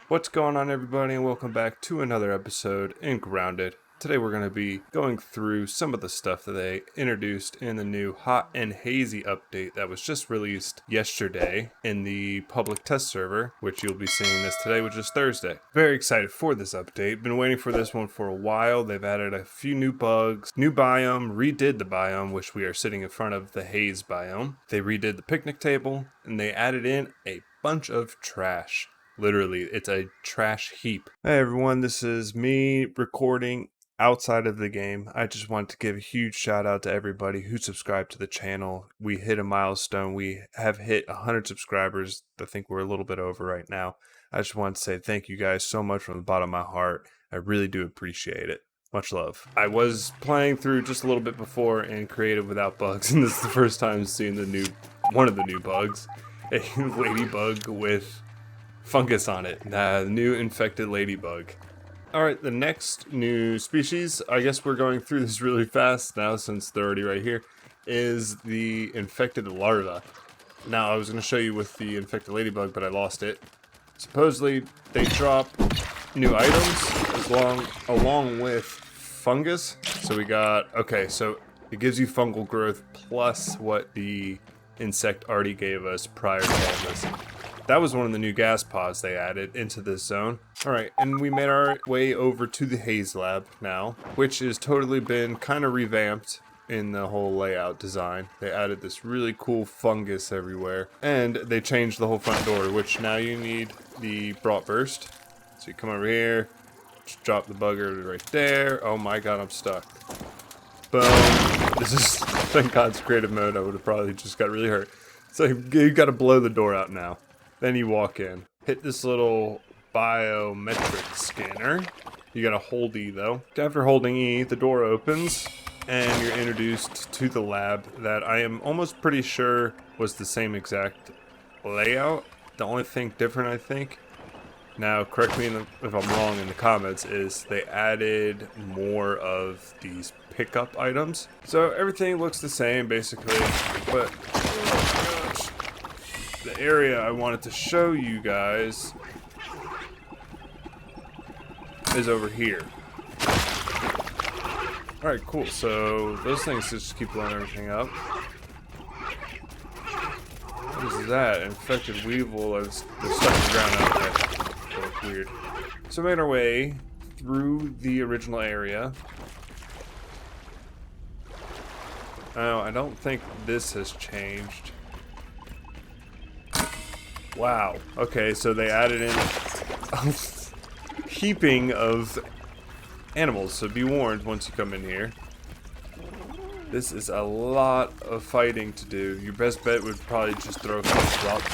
What's going on, everybody, and welcome back to another episode in Grounded. Today we're going to be going through some of the stuff that they introduced in the new Hot and Hazy update that was just released yesterday in the public test server, which you'll be seeing this today, which is Thursday. Very excited for this update. Been waiting for this one for a while. They've added a few new bugs, new biome, redid the biome, which we are sitting in front of the Haze biome. They redid the picnic table, and they added in a bunch of trash. Literally, it's a trash heap. Hey everyone, this is me recording outside of the game. I just want to give a huge shout out to everybody who subscribed to the channel. We hit a milestone. We have hit 100 subscribers. I think we're a little bit over right now. I just want to say thank you guys so much from the bottom of my heart. I really do appreciate it. Much love. I was playing through just a little bit before in creative without bugs, and this is the first time seeing one of the new bugs. A ladybug with fungus on it. The new infected ladybug. Alright, the next new species, I guess we're going through this really fast now since they're already right here, is the infected larva. Now, I was going to show you with the infected ladybug, but I lost it. Supposedly, they drop new items along with fungus. So we got, okay, so it gives you fungal growth plus what the insect already gave us prior to all this. That was one of the new gas pods they added into this zone. Alright, and we made our way over to the Haze lab now, which has totally been kind of revamped in the whole layout design. They added this really cool fungus everywhere, and they changed the whole front door, which now you need the Bratwurst. So you come over here, just drop the bugger right there. Oh my god, I'm stuck. Boom. This is, thank God's creative mode. I would have probably just got really hurt. So you gotta blow the door out now. Then you walk in. Hit this little biometric scanner. You gotta hold E though. After holding E, the door opens and you're introduced to the lab that I am almost pretty sure was the same exact layout. The only thing different, I think, now correct me if I'm wrong in the comments, is they added more of these pickup items. So everything looks the same basically, but the area I wanted to show you guys is over here. Alright, cool. So those things just keep blowing everything up. What is that? Infected weevil. They're stuck in the ground out there. They look weird. So we made our way through the original area. Oh, I don't think this has changed. Wow. Okay, so they added in a heaping of animals, so be warned once you come in here. This is a lot of fighting to do. Your best bet would probably just throw a couple drops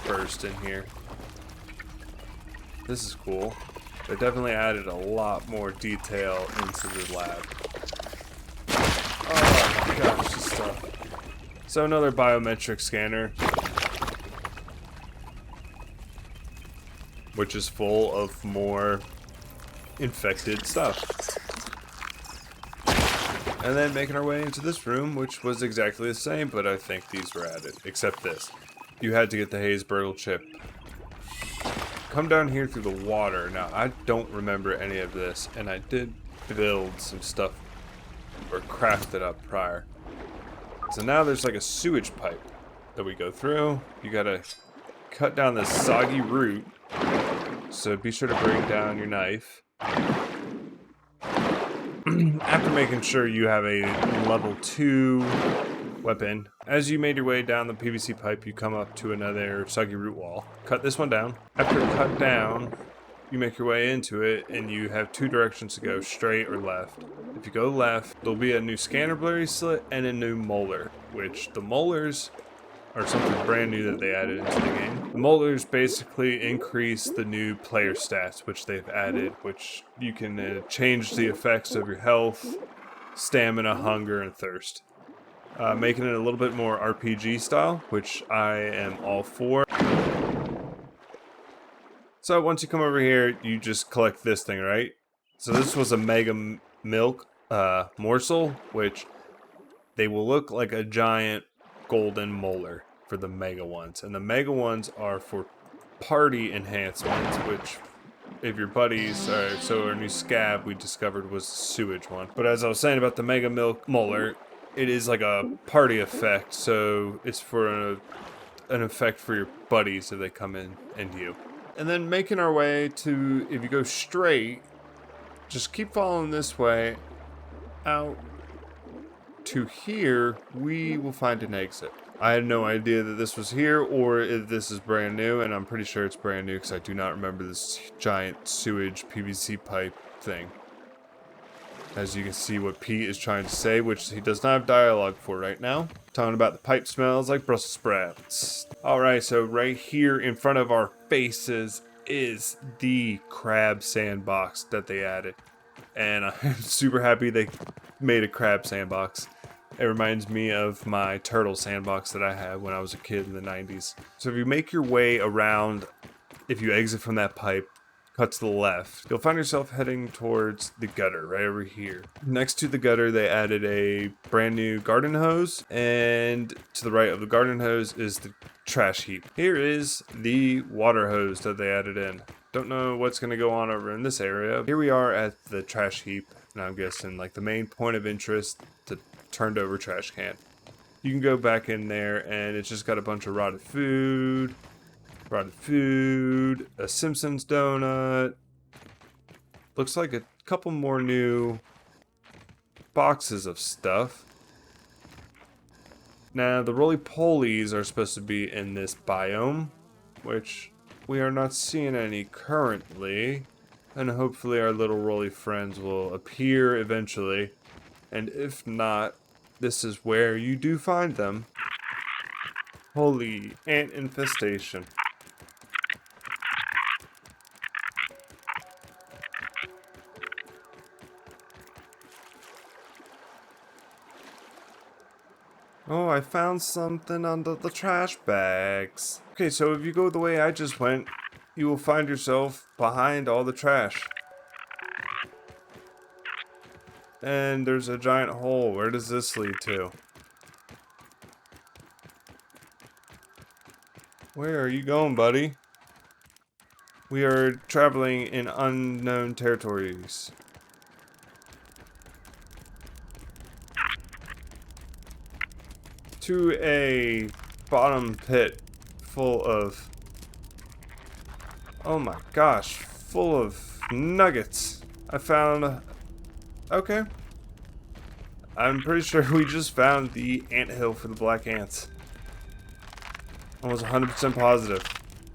first in here. This is cool. They definitely added a lot more detail into the lab. Oh my gosh, this stuff. So another biometric scanner, which is full of more infected stuff. And then making our way into this room, which was exactly the same, but I think these were added, except this. You had to get the Haze Burgle chip. Come down here through the water. Now, I don't remember any of this, and I did build some stuff, or craft it up prior. So now there's like a sewage pipe that we go through. You gotta cut down this soggy root. So be sure to bring down your knife. After making sure you have a level 2 weapon, as you made your way down the PVC pipe, you come up to another soggy root wall. Cut this one down. After cut down, you make your way into it, and you have two directions to go, straight or left. If you go left, there'll be a new scanner blurry slit and a new molar, which the molars are something brand new that they added into the game. The molars basically increase the new player stats, which they've added, which you can change the effects of your health, stamina, hunger, and thirst. Making it a little bit more RPG style, which I am all for. So once you come over here, you just collect this thing, right? So this was a mega milk morsel, which they will look like a giant golden molar for the mega ones, and the mega ones are for party enhancements, which if your buddies are, so our new scab we discovered was the sewage one. But as I was saying about the Mega Milk Molar, it is like a party effect, so it's for an effect for your buddies if they come in and you. And then making our way to, if you go straight, just keep following this way out to here, we will find an exit. I had no idea that this was here or if this is brand new, and I'm pretty sure it's brand new because I do not remember this giant sewage PVC pipe thing. As you can see what Pete is trying to say, which he does not have dialogue for right now. Talking about the pipe smells like Brussels sprouts. Alright, so right here in front of our faces is the crab sandbox that they added. And I'm super happy they made a crab sandbox. It reminds me of my turtle sandbox that I had when I was a kid in the 90s. So if you make your way around, if you exit from that pipe, cut to the left, you'll find yourself heading towards the gutter right over here. Next to the gutter, they added a brand new garden hose, and to the right of the garden hose is the trash heap. Here is the water hose that they added in. Don't know what's going to go on over in this area. Here we are at the trash heap, and I'm guessing like the main point of interest, the turned over trash can. You can go back in there, and it's just got a bunch of rotted food, a Simpsons donut. Looks like a couple more new boxes of stuff. Now, the roly-polies are supposed to be in this biome, which we are not seeing any currently. And hopefully our little roly friends will appear eventually. And if not, this is where you do find them. Holy ant infestation. Oh, I found something under the trash bags. Okay, so if you go the way I just went, you will find yourself behind all the trash. And there's a giant hole. Where does this lead to? Where are you going, buddy? We are traveling in unknown territories. To a bottom pit full of, oh my gosh, full of nuggets. I found, okay. I'm pretty sure we just found the anthill for the black ants. Almost 100% positive.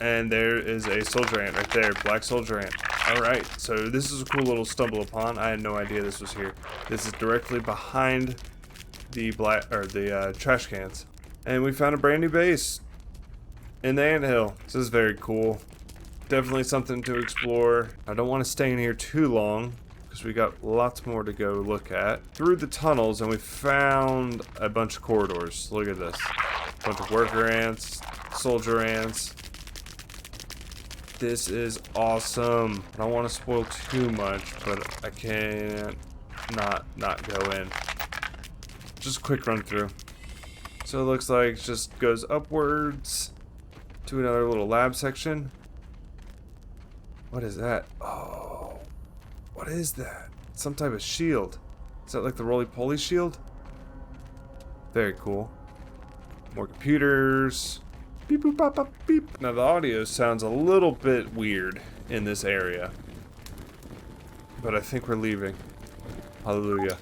And there is a soldier ant right there, black soldier ant. Alright, so this is a cool little stumble upon. I had no idea this was here. This is directly behind the trash cans, and we found a brand new base in the anthill. This is very cool. Definitely something to explore. I don't want to stay in here too long because we got lots more to go look at. Through the tunnels, and we found a bunch of corridors. Look at this. A bunch of worker ants, soldier ants. This is awesome. I don't want to spoil too much, but I can't not go in. Just a quick run through. So it looks like it just goes upwards to another little lab section. What is that? Oh, what is that? Some type of shield. Is that like the roly-poly shield? Very cool. More computers. Beep boop bop bop beep. Now the audio sounds a little bit weird in this area, but I think we're leaving. Hallelujah.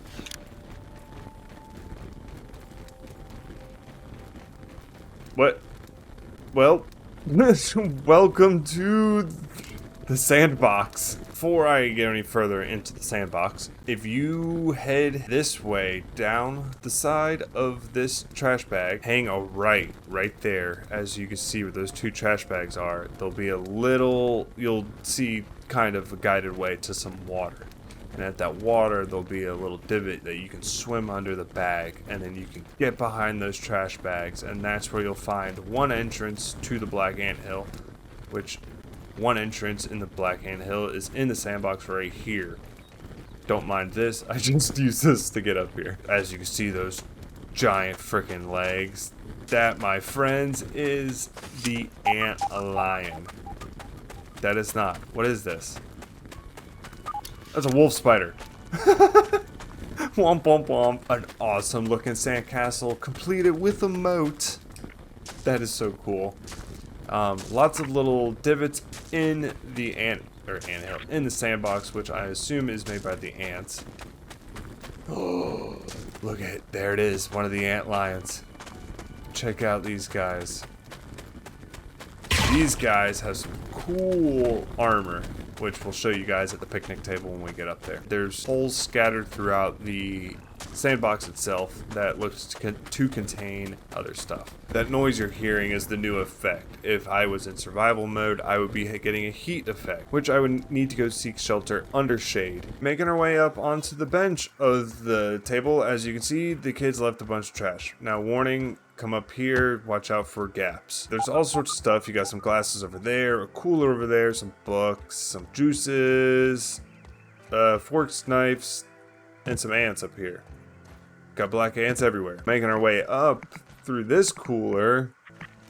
What? Well, welcome to the sandbox. Before I get any further into the sandbox, if you head this way down the side of this trash bag, hang a right there. As you can see where those two trash bags are, there'll be a little, you'll see kind of a guided way to some water. And at that water, there'll be a little divot that you can swim under the bag, and then you can get behind those trash bags, and that's where you'll find one entrance to the Black Anthill, which one entrance in the Black Anthill is in the sandbox right here. Don't mind this, I just use this to get up here. As you can see, those giant freaking legs. That, my friends, is the ant lion. that is not. What is this? That's a wolf spider. Womp womp womp. An awesome looking sandcastle completed with a moat. That is so cool. Lots of little divots in the anthill, in the sandbox, which I assume is made by the ants. Oh, look at it. There it is, one of the ant lions. Check out these guys. These guys have some cool armor, which we'll show you guys at the picnic table when we get up there. There's holes scattered throughout the sandbox itself that looks to contain other stuff. That noise you're hearing is the new effect. If I was in survival mode, I would be getting a heat effect, which I would need to go seek shelter under shade. Making our way up onto the bench of the table, as you can see, the kids left a bunch of trash. Now, warning, come up here, watch out for gaps. There's all sorts of stuff. You got some glasses over there, a cooler over there, some books, some juices, forks, knives, and some ants up here. Got black ants everywhere. Making our way up through this cooler.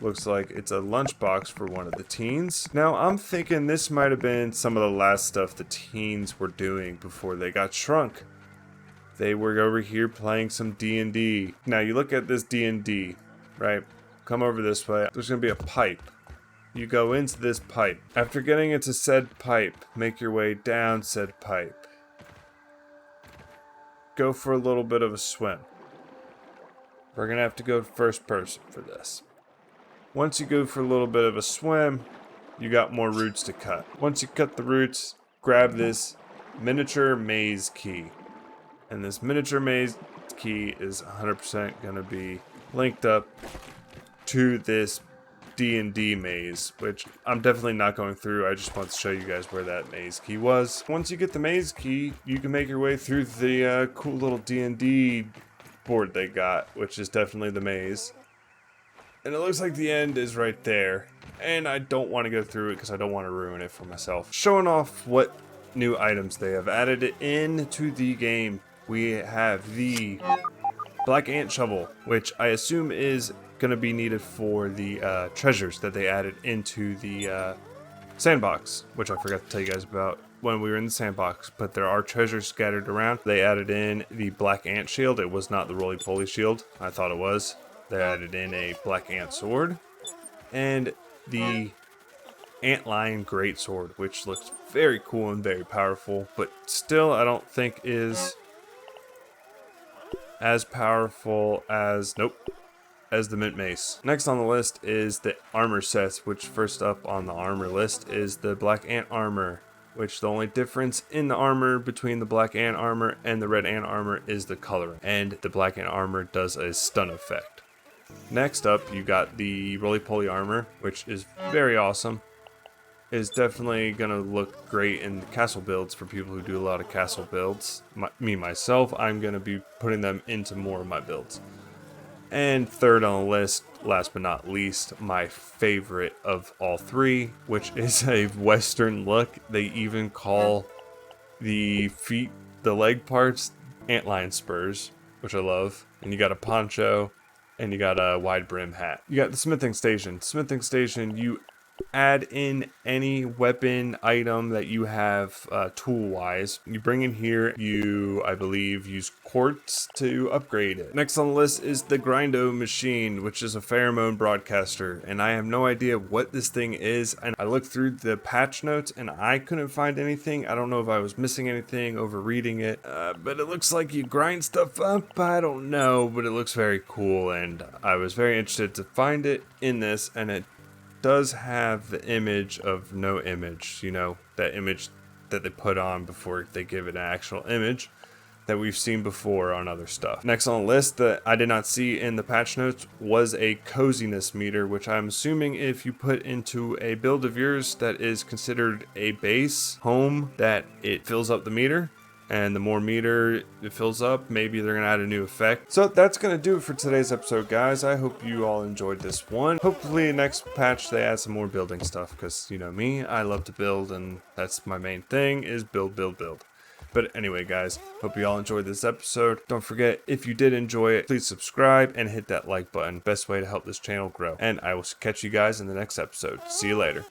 Looks like it's a lunchbox for one of the teens. Now, I'm thinking this might have been some of the last stuff the teens were doing before they got shrunk. They were over here playing some D&D. Now, you look at this D&D, right? Come over this way. There's going to be a pipe. You go into this pipe. After getting into said pipe, make your way down said pipe. Go for a little bit of a swim. We're going to have to go first person for this. Once you go for a little bit of a swim, you got more roots to cut. Once you cut the roots, grab this miniature maze key. And this miniature maze key is 100% going to be linked up to this D&D maze, which I'm definitely not going through. I just want to show you guys where that maze key was. Once you get the maze key, you can make your way through the cool little D&D board they got, which is definitely the maze. And it looks like the end is right there. And I don't want to go through it because I don't want to ruin it for myself. Showing off what new items they have added into the game. We have the black ant shovel, which I assume is going to be needed for the treasures that they added into the sandbox, which I forgot to tell you guys about when we were in the sandbox, but there are treasures scattered around. They added in the black ant shield. It was not the roly-poly shield. I thought it was. They added in a black ant sword and the antlion greatsword, which looks very cool and very powerful, but still I don't think is as powerful as as the mint mace. Next on the list is the armor sets, which first up on the armor list is the black ant armor, which the only difference in the armor between the black ant armor and the red ant armor is the coloring, and the black ant armor does a stun effect. Next up, you got the roly-poly armor, which is very awesome. Is definitely gonna look great in the castle builds for people who do a lot of castle builds. Myself, I'm gonna be putting them into more of my builds. And third on the list, last but not least, my favorite of all three, which is a Western look. They even call the feet, the leg parts, antlion spurs, which I love. And you got a poncho, and you got a wide brim hat. You got the smithing station. Smithing station, you add in any weapon item that you have tool wise. You bring in here, you I believe use quartz to upgrade it. Next on the list is the grindo machine, which is a pheromone broadcaster, and I have no idea what this thing is. And I looked through the patch notes and I couldn't find anything. I don't know if I was missing anything over reading it, but it looks like you grind stuff up. I don't know, but it looks very cool, and I was very interested to find it in this, and it does have the image of no image, you know, that image that they put on before they give it an actual image that we've seen before on other stuff. Next on the list that I did not see in the patch notes was a coziness meter, which I'm assuming if you put into a build of yours that is considered a base home, that it fills up the meter. And the more meter it fills up, maybe they're going to add a new effect. So that's going to do it for today's episode, guys. I hope you all enjoyed this one. Hopefully next patch they add some more building stuff, because you know me, I love to build, and that's my main thing, is build, build, build. But anyway, guys, hope you all enjoyed this episode. Don't forget, if you did enjoy it, please subscribe and hit that like button. Best way to help this channel grow. And I will catch you guys in the next episode. See you later.